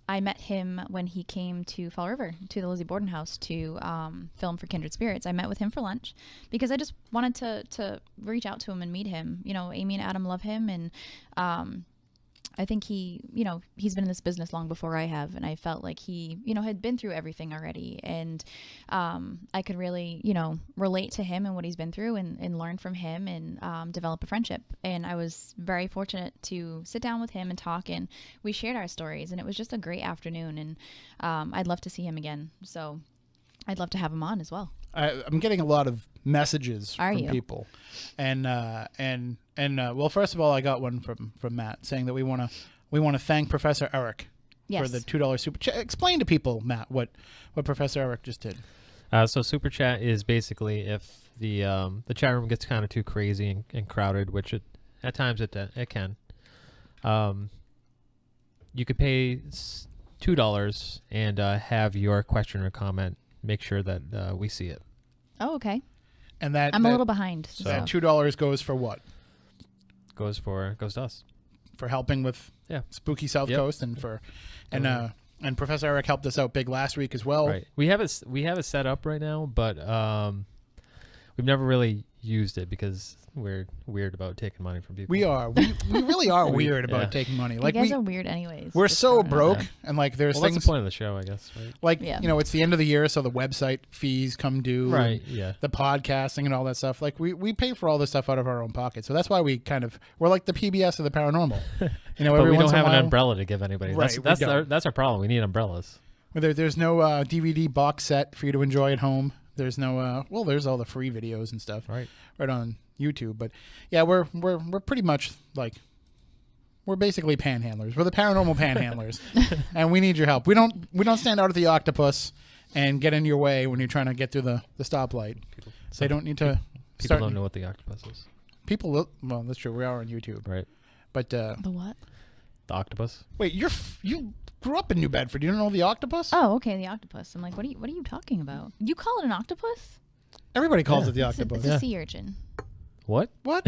S3: I met him when he came to Fall River, to the Lizzie Borden house to film for Kindred Spirits. I met with him for lunch because I just wanted to reach out to him and meet him. Amy and Adam love him, and I think he's been in this business long before I have, and I felt like he, had been through everything already, and I could really, relate to him and what he's been through and learn from him and develop a friendship. And I was very fortunate to sit down with him and talk, and we shared our stories, and it was just a great afternoon, and I'd love to see him again. So I'd love to have him on as well.
S1: I'm getting a lot of messages
S3: Are
S1: from
S3: you?
S1: people, and well, first of all, I got one from Matt saying that we want to thank Professor Eric
S3: Yes.
S1: for the $2 super chat. Explain to people, Matt, what Professor Eric just did.
S2: So super chat is basically if the chat room gets kind of too crazy and crowded, which at times it can. You could pay $2 and have your question or comment. Make sure that we see it.
S3: Oh, okay.
S1: And that
S3: I'm a little behind.
S2: So-
S1: that $2 goes for what?
S2: Goes to us.
S1: For helping with Spooky South
S2: Yep.
S1: Coast and and Professor Eric helped us out big last week as well.
S2: Right. We have it set up right now, but we've never really used it because we're weird about taking money from people.
S1: We are. We really are
S2: We-
S1: weird about
S2: yeah.
S1: taking money.
S3: You
S1: Like
S3: guys are weird anyways.
S1: we're
S3: just
S1: so
S3: throwing it out
S1: broke,
S3: there.
S1: and like there's
S2: Well, that's
S1: things
S2: the point of the show, I guess, right?
S1: like
S3: Yeah.
S1: it's the end of the year, so the website fees come due.
S2: Right,
S1: and
S2: yeah.
S1: The podcasting and all that stuff. Like we pay for all this stuff out of our own pocket. So that's why we're like the PBS of the paranormal.
S2: But
S1: every
S2: we
S1: once
S2: don't
S1: in a
S2: have an
S1: while-
S2: umbrella to give anybody.
S1: Right, we
S2: That's
S1: don't.
S2: our problem. We need umbrellas.
S1: There's no DVD box set for you to enjoy at home. There's no there's all the free videos and stuff
S2: Right.
S1: on YouTube. But yeah, we're pretty much like we're basically panhandlers. We're the paranormal panhandlers, and we need your help. We don't stand out at the octopus and get in your way when you're trying to get through the stoplight. They don't need to.
S2: People don't know what the octopus is.
S1: People will. Well, that's true. We are on YouTube,
S2: Right.
S1: but
S3: The what?
S2: The octopus.
S1: wait, you grew up in New Bedford. You don't know the octopus?
S3: Oh, okay, the octopus. I'm like, what are you talking about? You call it an octopus?
S1: Everybody calls
S2: Yeah.
S1: it the
S3: It's a,
S1: octopus.
S3: it's a sea urchin.
S2: What?
S1: What?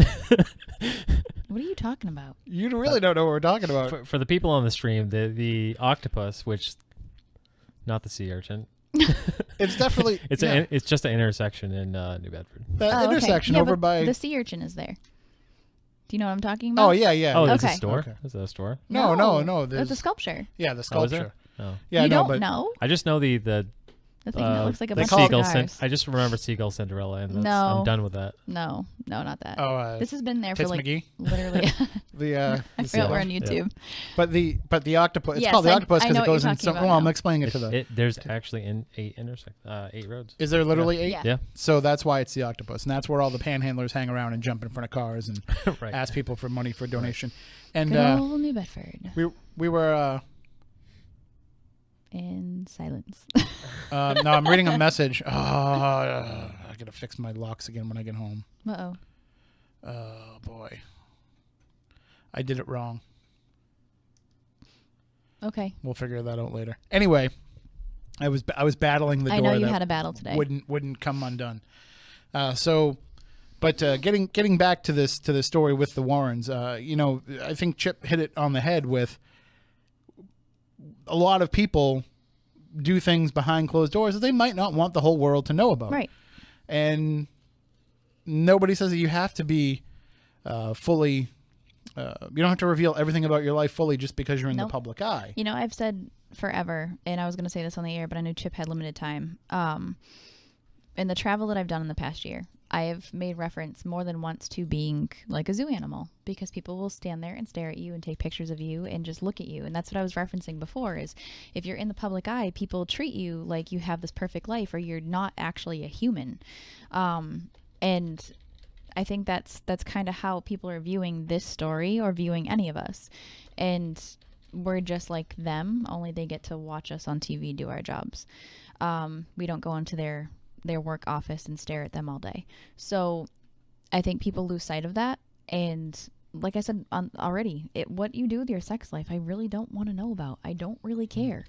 S3: What are you talking about?
S1: You really don't know what we're talking about.
S2: For the people on the stream, the octopus, which not the sea urchin.
S1: It's definitely
S2: It's just an intersection in New Bedford.
S1: that
S3: Oh, okay.
S1: intersection
S3: Yeah,
S1: over
S3: but
S1: by.
S3: the sea urchin is there. Do you know what I'm talking about?
S1: Oh yeah.
S2: Oh, it's a
S3: Okay.
S2: store.
S1: Okay.
S2: Is that a store?
S1: No.
S3: It's
S1: There's
S3: a sculpture.
S1: yeah, the
S2: Oh, is
S1: sculpture.
S2: there? Oh.
S1: Yeah,
S3: you
S1: no,
S3: don't
S1: but
S3: know?
S2: I just know the
S3: The thing that looks like a bunch
S2: Seagull
S3: of cigars.
S2: I just remember Seagull Cinderella, and
S3: No.
S2: I'm done with that.
S3: No, not that.
S1: Oh,
S3: This has been there for
S1: Tits
S3: like
S1: McGee?
S3: literally.
S1: The
S3: I forgot we're on YouTube.
S1: but the octopus. It's
S3: Yes,
S1: called the
S3: I-
S1: octopus
S3: I
S1: because
S3: know
S1: it
S3: what
S1: goes
S3: you're
S1: in.
S3: talking about
S1: Well, I'm
S3: now.
S1: explaining it to the.
S2: There's actually 8 roads.
S1: Is there literally 8?
S3: Yeah.
S2: Yeah.
S1: So that's why it's the octopus, and that's where all the panhandlers hang around and jump in front of cars and
S2: Right.
S1: ask people for money for donation. And
S3: Good old New Bedford.
S1: we were.
S3: In silence.
S1: No, I'm reading a message. Oh, I gotta fix my locks again when I get home.
S3: Uh-oh.
S1: Oh boy, I did it wrong.
S3: Okay.
S1: We'll figure that out later. Anyway, I was battling the door.
S3: I know you
S1: that
S3: had a battle today.
S1: wouldn't come undone. But getting back to this story with the Warrens, I think Chip hit it on the head with a lot of people do things behind closed doors that they might not want the whole world to know about.
S3: Right.
S1: And nobody says that you have to be fully. You don't have to reveal everything about your life fully just because you're in the
S3: Nope.
S1: public eye.
S3: You know, I've said forever, and I was going to say this on the air, but I knew Chip had limited time. In the travel that I've done in the past year, I have made reference more than once to being like a zoo animal because people will stand there and stare at you and take pictures of you and just look at you. And that's what I was referencing before is if you're in the public eye, people treat you like you have this perfect life or you're not actually a human. And I think that's kind of how people are viewing this story or viewing any of us. And we're just like them, only they get to watch us on TV do our jobs. We don't go into their work office and stare at them all day. So I think people lose sight of that. And like I said already, what you do with your sex life, I really don't want to know about. I don't really care.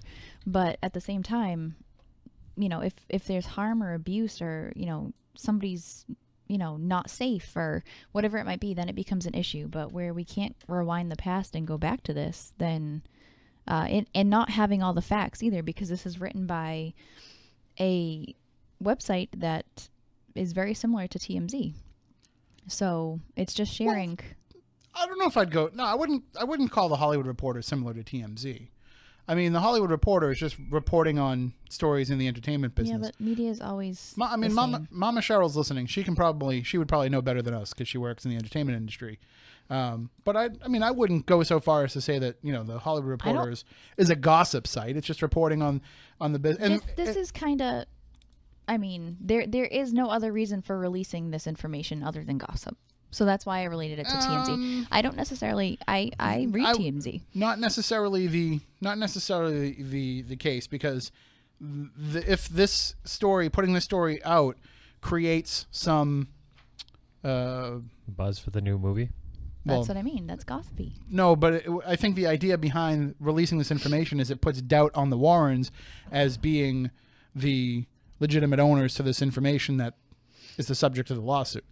S3: But at the same time, if there's harm or abuse or, somebody's, not safe or whatever it might be, then it becomes an issue. But where we can't rewind the past and go back to this, then, and not having all the facts either, because this is written by a website that is very similar to TMZ. So it's just sharing.
S1: Well, I don't know if I'd go. No, I wouldn't call the Hollywood Reporter similar to TMZ. I mean, the Hollywood Reporter is just reporting on stories in the entertainment business.
S3: Yeah, but media is always.
S1: Mama Cheryl's listening. She would probably know better than us because she works in the entertainment industry. But I wouldn't go so far as to say that the Hollywood Reporter is a gossip site. It's just reporting on the business.
S3: This is kind of. I mean, there is no other reason for releasing this information other than gossip. So that's why I related it to TMZ. I don't necessarily. I read TMZ.
S1: Not necessarily the case because if this story, putting this story out, creates some
S2: Buzz for the new movie.
S3: That's what I mean. That's gossipy.
S1: No, but I think the idea behind releasing this information is it puts doubt on the Warrens as being the legitimate owners to this information that is the subject of the lawsuit.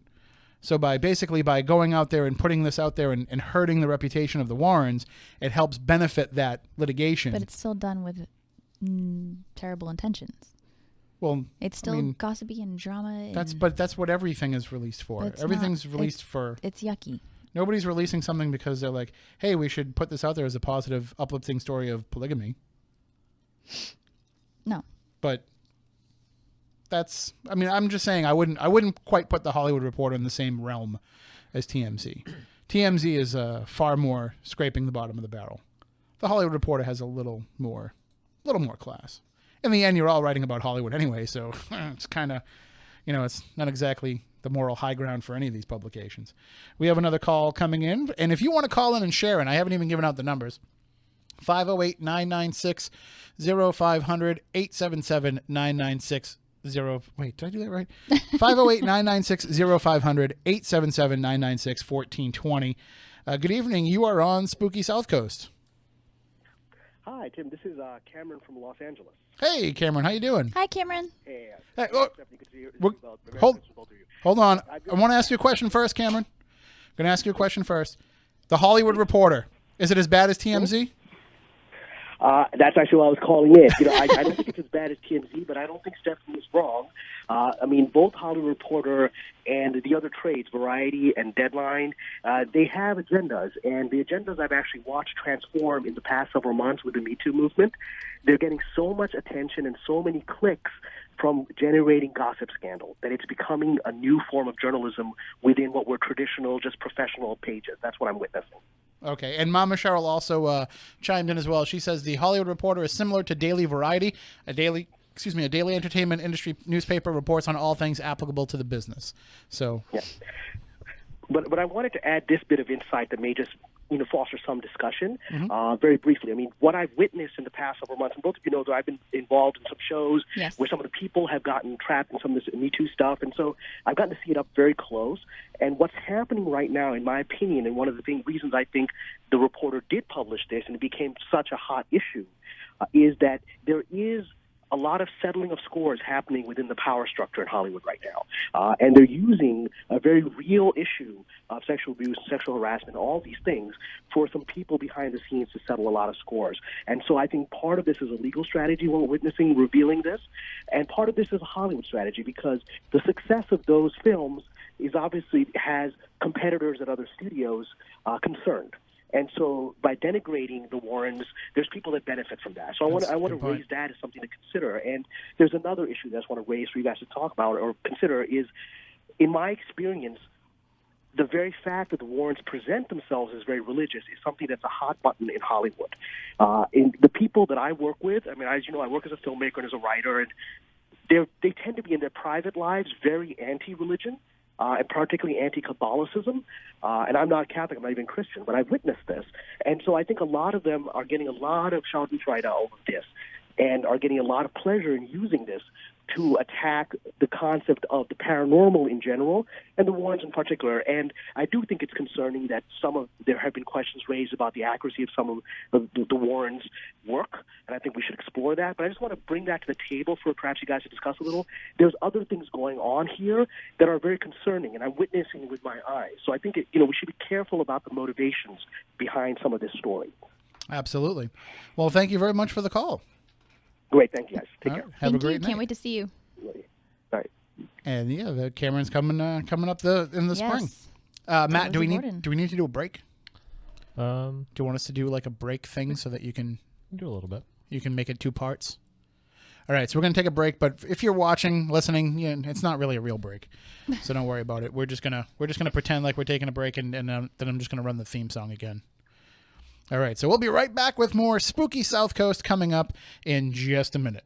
S1: So by going out there and putting this out there and hurting the reputation of the Warrens, it helps benefit that litigation.
S3: But it's still done with terrible intentions.
S1: Well,
S3: it's still gossipy and drama.
S1: That's what everything is released for. Everything's released for.
S3: It's yucky.
S1: Nobody's releasing something because they're like, hey, we should put this out there as a positive, uplifting story of polygamy.
S3: No.
S1: But I'm just saying I wouldn't quite put the Hollywood Reporter in the same realm as TMZ. TMZ is far more scraping the bottom of the barrel. The Hollywood Reporter has a little more class. In the end, you're all writing about Hollywood anyway, so it's kind of, it's not exactly the moral high ground for any of these publications. We have another call coming in, and if you want to call in and share, and I haven't even given out the numbers, 508-996-0500, 877-996-0500. Wait, did I do that right? 508-996-0500, 877-996-1420. Good evening. You are on Spooky South Coast.
S6: Hi, Tim. This is Cameron from Los Angeles.
S1: Hey, Cameron. How you doing?
S3: Hi, Cameron.
S6: Hey,
S1: Stephanie, good to see you. Hold on. I want to ask you a question first, Cameron. I'm going to ask you a question first. The Hollywood Reporter, is it as bad as TMZ?
S6: That's actually why I was calling in. I don't think it's as bad as TMZ, but I don't think Stephanie is wrong I mean, both Hollywood Reporter and the other trades, Variety and Deadline, they have agendas. And the agendas I've actually watched transform in the past several months with the Me Too movement. They're getting so much attention and so many clicks from generating gossip scandal that it's becoming a new form of journalism within what were traditional, just professional pages. That's what I'm witnessing.
S1: Okay, and Mama Cheryl also chimed in as well. She says the Hollywood Reporter is similar to Daily Variety, a daily entertainment industry newspaper, reports on all things applicable to the business. So,
S6: yeah. But I wanted to add this bit of insight that may just foster some discussion very briefly. I mean, what I've witnessed in the past several months, and both of you know that I've been involved in some shows where some of the people have gotten trapped in some of this Me Too stuff, and so I've gotten to see it up very close. And what's happening right now, in my opinion, and one of the reasons I think the Reporter did publish this and it became such a hot issue, is that there is a lot of settling of scores happening within the power structure in Hollywood right now. And they're using a very real issue of sexual abuse, sexual harassment, all these things for some people behind the scenes to settle a lot of scores. And so I think part of this is a legal strategy we're witnessing, revealing this, and part of this is a Hollywood strategy because the success of those films is obviously has competitors at other studios concerned. And so by denigrating the Warrens, there's people that benefit from that. So I want to raise that as something to consider. And there's another issue that I just want to raise for you guys to talk about or consider is, in my experience, the very fact that the Warrens present themselves as very religious is something that's a hot button in Hollywood. In the people that I work with, I mean, as you know, I work as a filmmaker and as a writer, and they tend to be in their private lives very anti-religion. And particularly anti-Catholicism. And I'm not Catholic, I'm not even Christian, but I've witnessed this. And so I think a lot of them are getting a lot of schadenfreude over this and are getting a lot of pleasure in using this to attack the concept of the paranormal in general and the Warrens in particular. And I do think it's concerning that there have been questions raised about the accuracy of some of the Warrens' work, and I think we should explore that. But I just want to bring that to the table for perhaps you guys to discuss a little. There's other things going on here that are very concerning, and I'm witnessing with my eyes. So I think we should be careful about the motivations behind some of this story.
S1: Absolutely. Well, thank you very much for the call.
S6: Great, thank you guys. Take care.
S1: Have a great night.
S3: Can't wait to see you.
S6: All right.
S1: And yeah, the Cameron's coming up in the spring. Matt, do we need to do a break? Do you want us to do like a break thing so that you can
S2: do a little bit?
S1: You can make it 2 parts. All right, so we're gonna take a break, but if you're watching, listening, it's not really a real break, so don't worry about it. We're just gonna pretend like we're taking a break, and then I'm just gonna run the theme song again. All right, so we'll be right back with more Spooky South Coast coming up in just a minute.